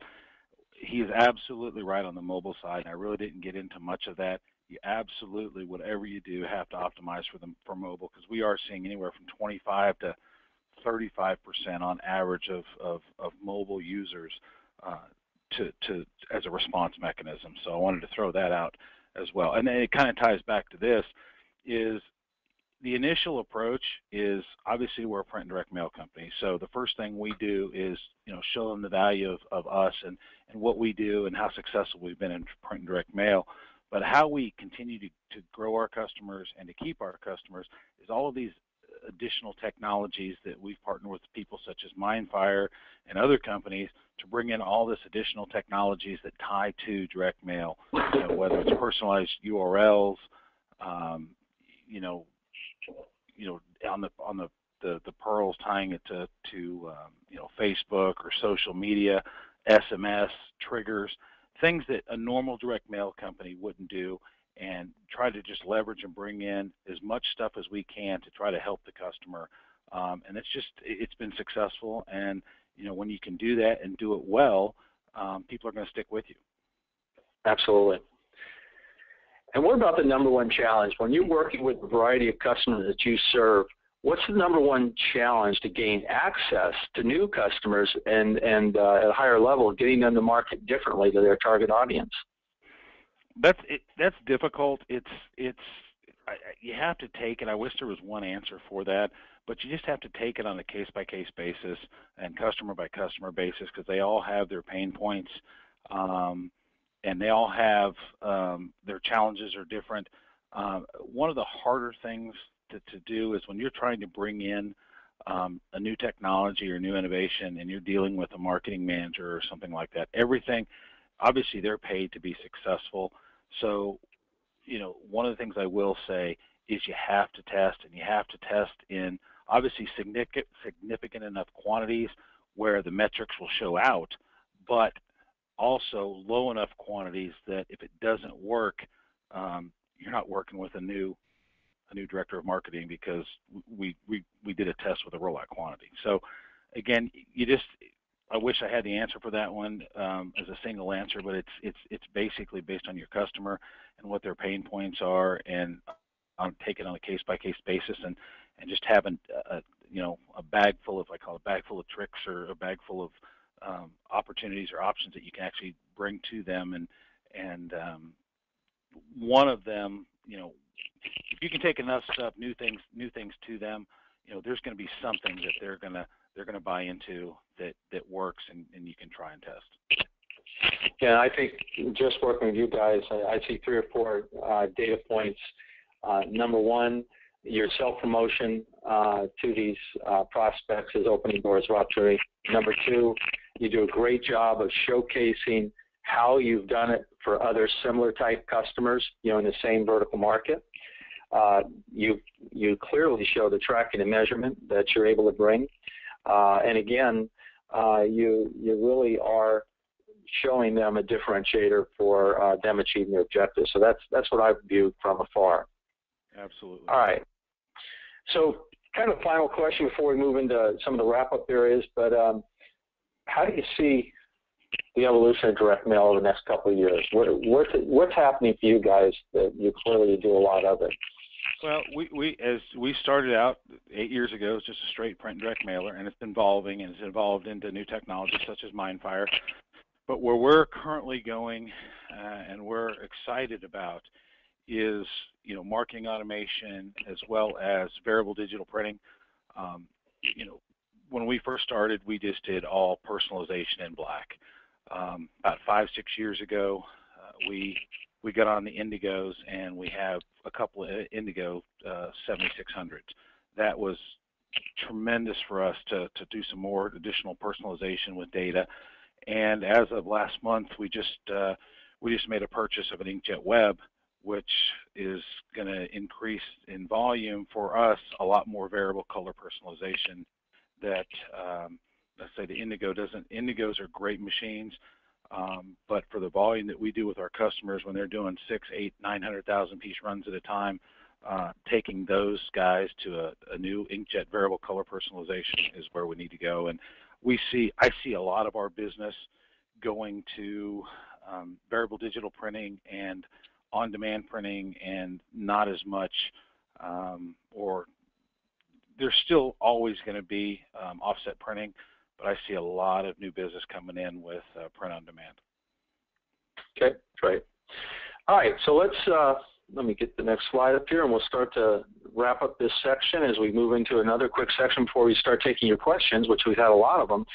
he is absolutely right on the mobile side, and I really didn't get into much of that. You absolutely, whatever you do, have to optimize for mobile, because we are seeing anywhere from 25 to 35% on average of mobile users as a response mechanism. So I wanted to throw that out as well. And then it kind of ties back to this, is the initial approach is, obviously we're a print and direct mail company, so the first thing we do is show them the value of us and what we do and how successful we've been in print and direct mail. But how we continue to grow our customers and to keep our customers is all of these additional technologies that we've partnered with people such as MindFire and other companies to bring in all this additional technologies that tie to direct mail, whether it's personalized URLs, on the pearls, tying it to Facebook or social media, SMS, triggers, things that a normal direct mail company wouldn't do, and try to just leverage and bring in as much stuff as we can to try to help the customer. And it's been successful, and when you can do that and do it well, people are going to stick with you. Absolutely. And what about the number one challenge? When you're working with a variety of customers that you serve, what's the number one challenge to gain access to new customers and at a higher level, getting them to market differently to their target audience? That's difficult. You have to take it. I wish there was one answer for that, but you just have to take it on a case-by-case basis and customer-by-customer basis, because they all have their pain points, and they all have their challenges are different. One of the harder things to do is when you're trying to bring in a new technology or new innovation, and you're dealing with a marketing manager or something like that. Everything, obviously, they're paid to be successful. So, one of the things I will say is you have to test, and you have to test in obviously significant enough quantities where the metrics will show out, but also low enough quantities that if it doesn't work, you're not working with a new director of marketing, because we did a test with a rollout quantity. So again, I wish I had the answer for that one as a single answer, but it's basically based on your customer and what their pain points are, and take it on a case-by-case basis, and just having a bag full of, I call it a bag full of tricks, or a bag full of opportunities or options that you can actually bring to them, and one of them, if you can take enough stuff, new things to them, there's going to be something that they're going to buy into that works, and you can try and test. Yeah, I think just working with you guys, I see 3 or 4 data points. Number one, your self-promotion to these prospects is opening doors for opportunity. Number 2, you do a great job of showcasing how you've done it for other similar type customers, in the same vertical market. You clearly show the tracking and measurement that you're able to bring. And again, you really are showing them a differentiator for them achieving their objectives. So that's what I view from afar. Absolutely. All right. So kind of final question before we move into some of the wrap-up areas, but how do you see the evolution of direct mail over the next couple of years? What's happening for you guys that you clearly do a lot of it? Well, as we started out 8 years ago, it was just a straight print direct mailer, and it's evolving, and it's evolved into new technologies such as MindFire. But where we're currently going, and we're excited about, is marketing automation as well as variable digital printing. When we first started, we just did all personalization in black. About 5-6 years ago, we got on the Indigos, and we have a couple of Indigo 7600s. That was tremendous for us to do some more additional personalization with data. And as of last month, we just made a purchase of an inkjet web, which is going to increase in volume for us a lot more variable color personalization that, let's say, the Indigo doesn't. Indigos are great machines, but for the volume that we do with our customers when they're doing 600,000, 800,000, 900,000 piece runs at a time, taking those guys to a new inkjet variable color personalization is where we need to go. And I see a lot of our business going to variable digital printing and on-demand printing, and not as much, or there's still always going to be offset printing, but I see a lot of new business coming in with print on demand. Okay, great. All right, so let me get the next slide up here, and we'll start to wrap up this section as we move into another quick section before we start taking your questions, which we've had a lot of them.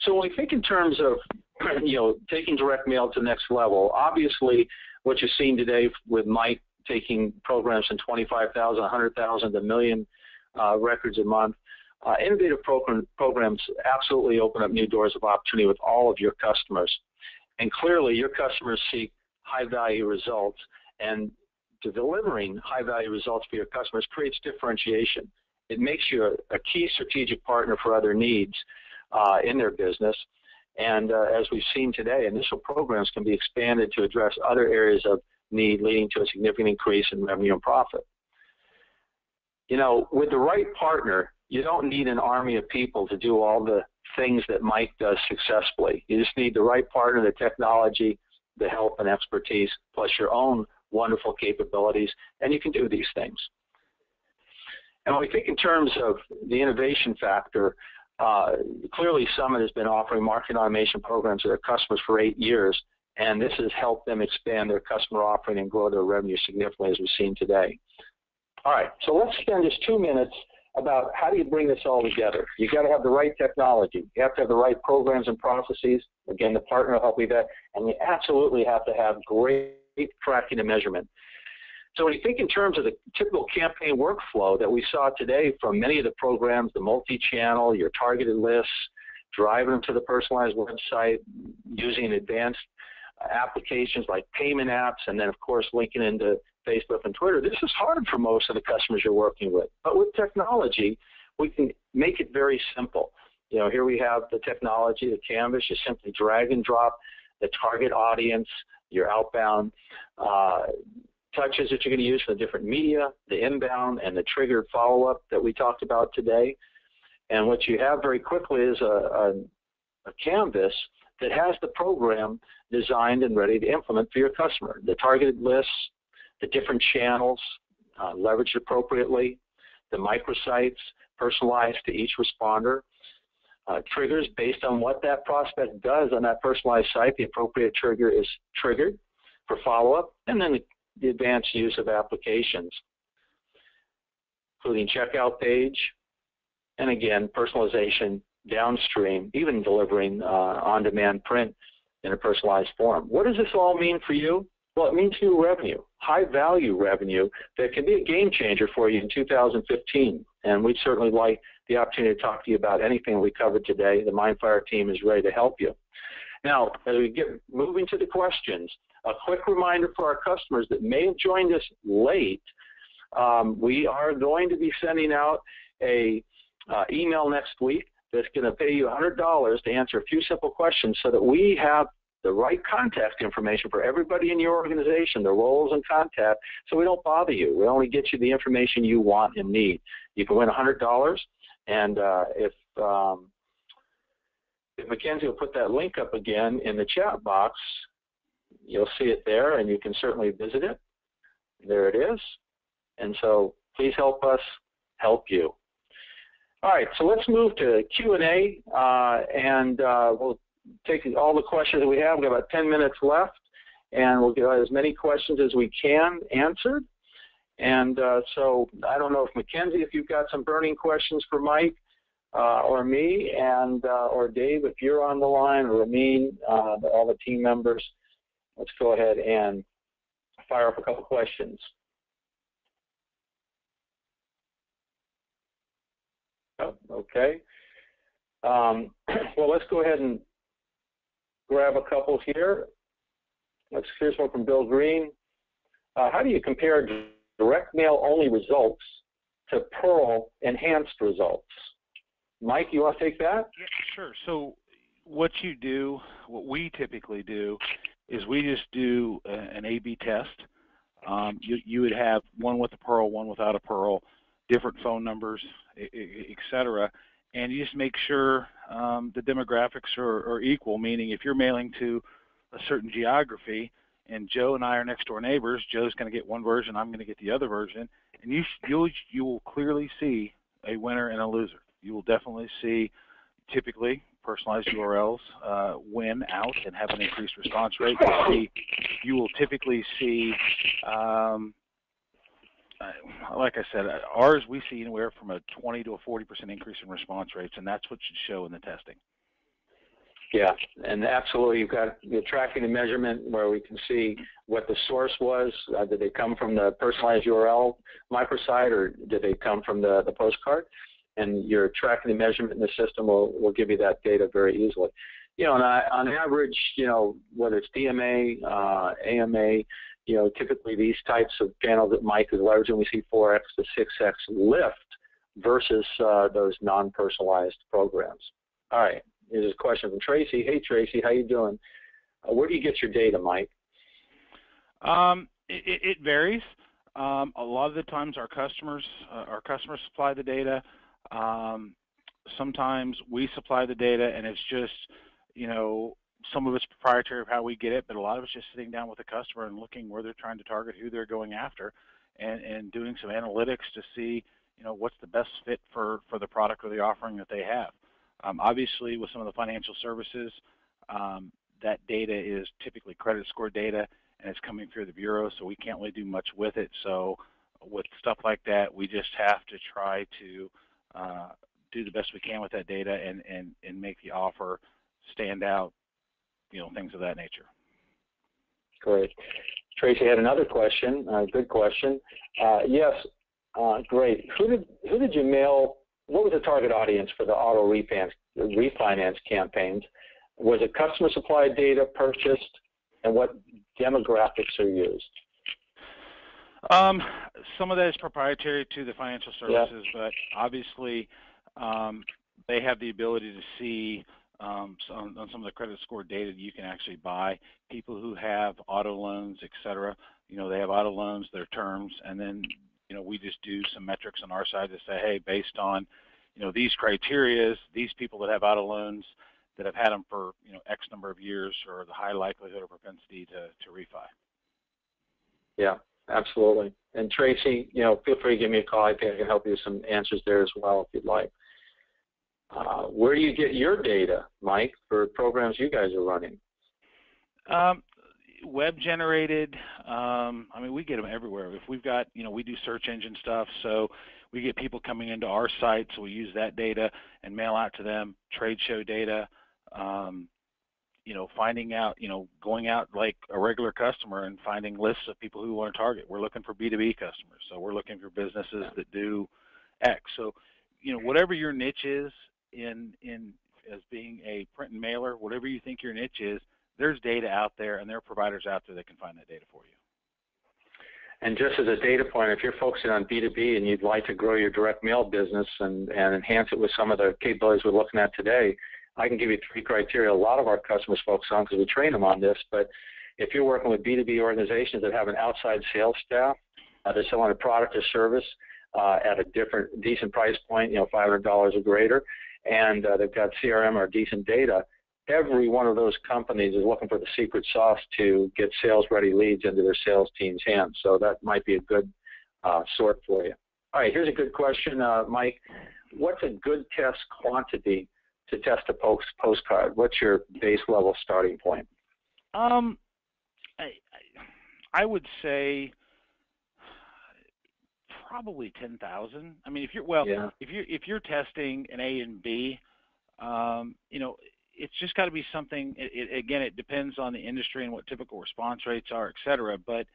So when we think in terms of taking direct mail to the next level, obviously what you're seeing today with Mike taking programs from 25,000, 100,000 to 1 million records a month, innovative programs absolutely open up new doors of opportunity with all of your customers. And clearly your customers seek high-value results, and delivering high-value results for your customers creates differentiation. It makes you a key strategic partner for other needs in their business. And as we've seen today, initial programs can be expanded to address other areas of need, leading to a significant increase in revenue and profit. With the right partner, you don't need an army of people to do all the things that Mike does successfully. You just need the right partner, the technology, the help and expertise, plus your own wonderful capabilities, and you can do these things. And when we think in terms of the innovation factor, clearly Summit has been offering marketing automation programs to their customers for 8 years, and this has helped them expand their customer offering and grow their revenue significantly, as we've seen today. All right, so let's spend just 2 minutes about how do you bring this all together. You've got to have the right technology. You have to have the right programs and processes. Again, the partner will help you with that. And you absolutely have to have great tracking and measurement. So when you think in terms of the typical campaign workflow that we saw today from many of the programs, the multi-channel, your targeted lists, driving them to the personalized website, using advanced applications like payment apps, and then, of course, linking into Facebook and Twitter, this is hard for most of the customers you're working with. But with technology, we can make it very simple. Here we have the technology, the canvas. You simply drag and drop the target audience, your outbound touches that you're going to use for the different media, the inbound, and the triggered follow-up that we talked about today. And what you have very quickly is a canvas that has the program designed and ready to implement for your customer. The targeted lists, the different channels leveraged appropriately, the microsites personalized to each responder, triggers based on what that prospect does on that personalized site. The appropriate trigger is triggered for follow-up, and then the advanced use of applications, including checkout page, and again, personalization downstream, even delivering on-demand print in a personalized form. What does this all mean for you? Well, it means new revenue, high-value revenue that can be a game changer for you in 2015. And we'd certainly like the opportunity to talk to you about anything we covered today. The MindFire team is ready to help you. Now, as we get moving to the questions, a quick reminder for our customers that may have joined us late, we are going to be sending out a email next week that's going to pay you $100 to answer a few simple questions so that we have the right contact information for everybody in your organization, the roles and contact, so we don't bother you. We only get you the information you want and need. You can win $100, and if if Mackenzie will put that link up again in the chat box, you'll see it there, and you can certainly visit it. There it is. And so please help us help you. All right, so let's move to Q&A, and we'll take all the questions that we have. We've got about 10 minutes left, and we'll get as many questions as we can answered. And so I don't know if Mackenzie, if you've got some burning questions for Mike or me, and or Dave, if you're on the line, or Ramin, all the team members, let's go ahead and fire up a couple questions. Oh, okay. Well, let's go ahead and grab a couple here. Here's one from Bill Green. How do you compare direct mail only results to Pearl enhanced results? Mike, you want to take that? Yeah, sure. So what we typically do is we just do an A/B test. You would have one with a Pearl, one without a Pearl, different phone numbers, et cetera, and you just make sure the demographics are equal, meaning if you're mailing to a certain geography and Joe and I are next door neighbors, Joe's going to get one version, I'm going to get the other version, and you will clearly see a winner and a loser. You will definitely see, typically, personalized URLs win out and have an increased response rate. You will typically see, like I said, ours we see anywhere from a 20 to a 40% increase in response rates, and that's what should show in the testing. Yeah, and absolutely, you've got the tracking and measurement where we can see what the source was. Did they come from the personalized URL microsite, or did they come from the postcard? And your tracking and measurement in the system will give you that data very easily. You know, on average, you know, whether it's DMA, AMA, you know, typically these types of panels that Mike is leveraging, we see 4x to 6x lift versus those non-personalized programs. All right, here's a question from Tracy. Hey, Tracy, how you doing? Where do you get your data, Mike? It varies. A lot of the times our customers supply the data. Sometimes we supply the data, and it's just, you know, some of it's proprietary of how we get it, but a lot of it's just sitting down with the customer and looking where they're trying to target, who they're going after, and doing some analytics to see, you know, what's the best fit for the product or the offering that they have. Obviously, with some of the financial services, that data is typically credit score data, and it's coming through the bureau, so we can't really do much with it. So with stuff like that, we just have to try to do the best we can with that data and make the offer stand out, you know, things of that nature. Great. Tracy had another question, good question. Yes, great. Who did you mail, what was the target audience for the auto refinance campaigns? Was it customer supplied data purchased, and what demographics are used? Some of that is proprietary to the financial services, but obviously they have the ability to see on some of the credit score data that you can actually buy. People who have auto loans, et cetera, you know, they have auto loans, their terms, and then, you know, we just do some metrics on our side to say, hey, based on, you know, these criterias, these people that have auto loans that have had them for, you know, X number of years, or the high likelihood or propensity to refi. Yeah. Absolutely. And Tracy, you know, feel free to give me a call. I think I can help you with some answers there as well if you'd like. Where do you get your data, Mike, for programs you guys are running? Web generated. I mean, we get them everywhere. If we've got, you know, we do search engine stuff, so we get people coming into our site, so we use that data and mail out to them. Trade show data. You know, finding out, you know, going out like a regular customer and finding lists of people who want to target. We're looking for B2B customers, so we're looking for businesses that do X. So, you know, whatever your niche is in as being a print and mailer, whatever you think your niche is, there's data out there, and there are providers out there that can find that data for you. And just as a data point, if you're focusing on B2B and you'd like to grow your direct mail business and enhance it with some of the capabilities we're looking at today, I can give you 3 criteria a lot of our customers focus on because we train them on this. But if you're working with B2B organizations that have an outside sales staff, they're selling a product or service at a decent price point, you know, $500 or greater, and they've got CRM or decent data, every one of those companies is looking for the secret sauce to get sales-ready leads into their sales team's hands. So that might be a good sort for you. All right, here's a good question, Mike. What's a good test quantity to test a postcard? What's your base level starting point? I would say probably 10,000. I mean, if you're testing an A and B, you know, it's just got to be something. Again, it depends on the industry and what typical response rates are, et cetera. But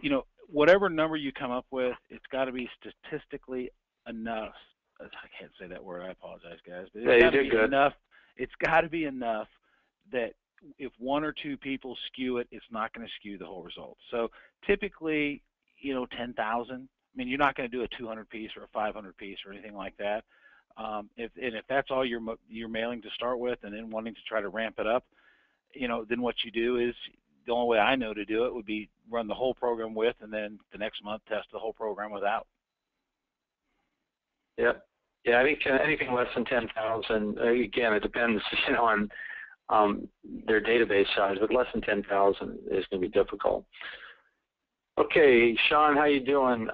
you know, whatever number you come up with, it's got to be statistically enough. I can't say that word. I apologize, guys. But it's got to be enough. It's got to be enough that if one or two people skew it, it's not going to skew the whole result. So typically, you know, 10,000. I mean, you're not going to do a 200 piece or a 500 piece or anything like that. If that's all you're mailing to start with, and then wanting to try to ramp it up, you know, then what you do is, the only way I know to do it would be run the whole program with, and then the next month test the whole program without. Yeah, I think anything less than 10,000. Again, it depends, you know, on their database size, but less than 10,000 is going to be difficult. Okay, Sean, how you doing?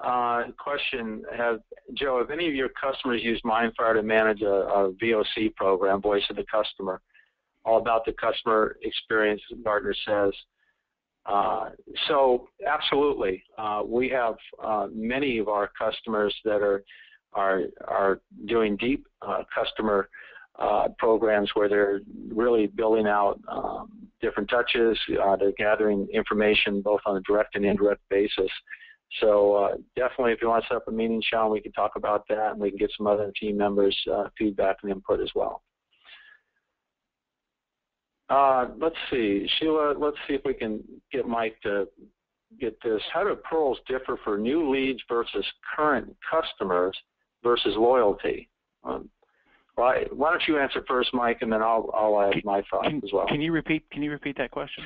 Question: Joe, have any of your customers used MindFire to manage a VOC program, Voice of the Customer? All about the customer experience, Gardner says. So absolutely, we have many of our customers that are doing deep customer programs where they're really building out different touches. They're gathering information both on a direct and indirect basis. So definitely, if you want to set up a meeting, Sean, we can talk about that, and we can get some other team members' feedback and input as well. Let's see, Sheila, let's see if we can get Mike to get this. How do pearls differ for new leads versus current customers versus loyalty? Why don't you answer first, Mike, and then I'll add my thoughts as well. Can you repeat that question?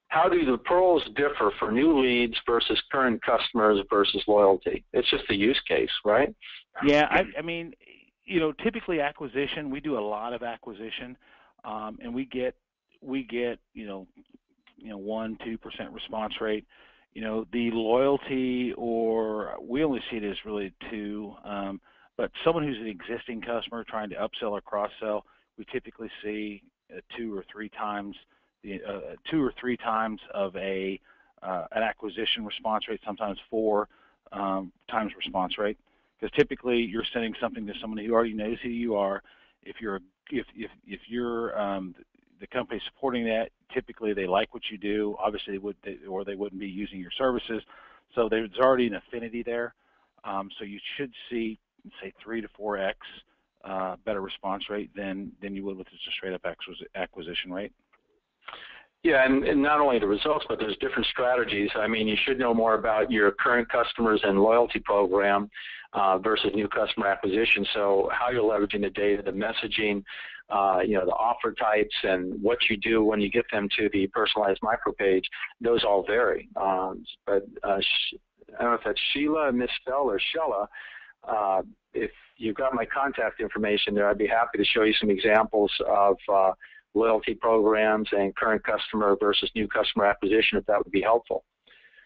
How do the pearls differ for new leads versus current customers versus loyalty? It's just a use case, right? Yeah, I mean, you know, typically acquisition, we do a lot of acquisition, and we get 1-2% response rate. You know, the loyalty, or we only see it as really 2. But someone who's an existing customer trying to upsell or cross-sell, we typically see 2 or 3 times of an acquisition response rate, sometimes 4 times response rate. Because typically you're sending something to someone who already knows who you are. If you're the company supporting that, typically they like what you do. Obviously, they wouldn't be using your services. So there's already an affinity there. So you should see, say, 3 to 4x better response rate than you would with just a straight up acquisition rate. Yeah, and not only the results, but there's different strategies. I mean, you should know more about your current customers and loyalty program versus new customer acquisition. So how you're leveraging the data, the messaging, you know, the offer types, and what you do when you get them to the personalized micropage, those all vary. But I don't know if that's Sheila, misspelled, or Shella. If you've got my contact information there, I'd be happy to show you some examples of loyalty programs and current customer versus new customer acquisition, if that would be helpful.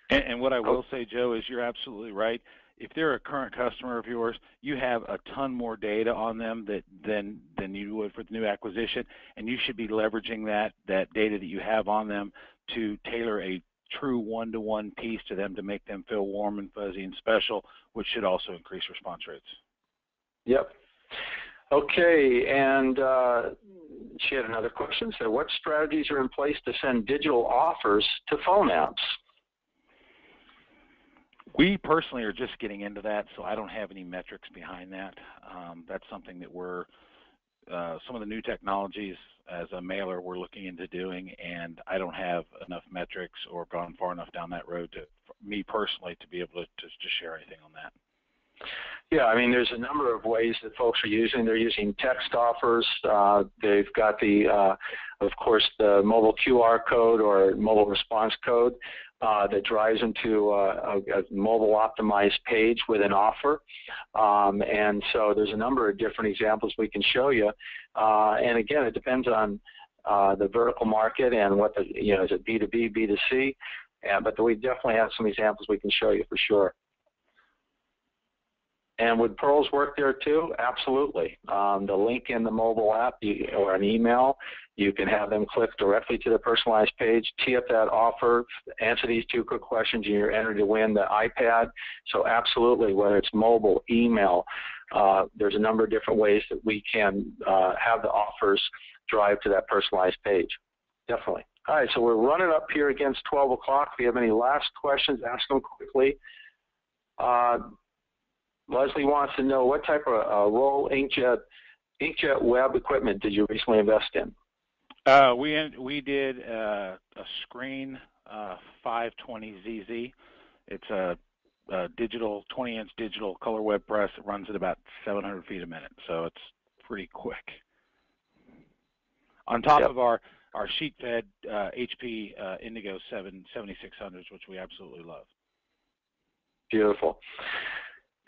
And what I will say, Joe, is you're absolutely right. If they're a current customer of yours, you have a ton more data on them than you would for the new acquisition, and you should be leveraging that data that you have on them to tailor a true one-to-one piece to them to make them feel warm and fuzzy and special, which should also increase response rates. Yep. Okay, and she had another question. So what strategies are in place to send digital offers to phone apps? We personally are just getting into that, so I don't have any metrics behind that. That's something that we're, some of the new technologies as a mailer we're looking into doing, and I don't have enough metrics or gone far enough down that road for me personally to be able to share anything on that. Yeah, I mean, there's a number of ways that folks are using. They're using text offers. They've got the, of course, the mobile QR code or mobile response code. that drives them to a mobile optimized page with an offer. And so there's a number of different examples we can show you. And again, it depends on the vertical market and what the, is it B2B, B2C? But we definitely have some examples we can show you for sure. And would pearls work there too? Absolutely. The link in the mobile app or an email, you can have them click directly to the personalized page, tee up that offer, answer these 2 quick questions, and you're entered to win the iPad. So absolutely, whether it's mobile, email, there's a number of different ways that we can have the offers drive to that personalized page. Definitely. All right, so we're running up here against 12 o'clock. If you have any last questions, ask them quickly. Leslie wants to know what type of roll inkjet web equipment did you recently invest in? We did a Screen 520ZZ. It's a digital 20-inch digital color web press. It runs at about 700 feet a minute, so it's pretty quick. On top of our sheet-fed HP Indigo 7600s, which we absolutely love. Beautiful.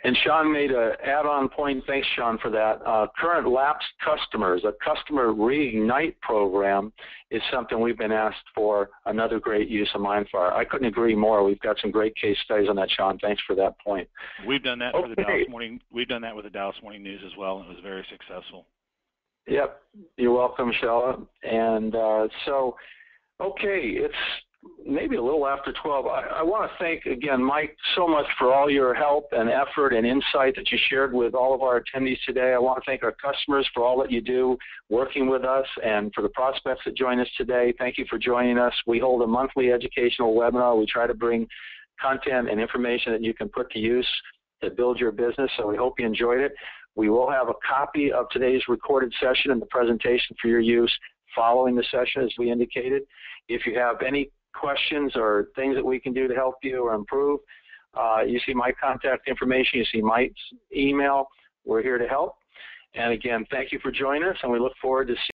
And Sean made an add-on point. Thanks, Sean, for that. Current lapsed customers, a customer Reignite program is something we've been asked for, another great use of MindFire. I couldn't agree more. We've got some great case studies on that, Sean. Thanks for that point. We've done that for the Dallas Morning. We've done that with the Dallas Morning News as well, and it was very successful. Yep. You're welcome, Shella. And okay, it's maybe a little after 12. I want to thank, again, Mike, so much for all your help and effort and insight that you shared with all of our attendees today. I want to thank our customers for all that you do working with us, and for the prospects that join us today. Thank you for joining us. We hold a monthly educational webinar. We try to bring content and information that you can put to use to build your business, so we hope you enjoyed it. We will have a copy of today's recorded session and the presentation for your use following the session, as we indicated. If you have any questions or things that we can do to help you or improve, you see my contact information, you see Mike's email. We're here to help. And again, thank you for joining us, and we look forward to seeing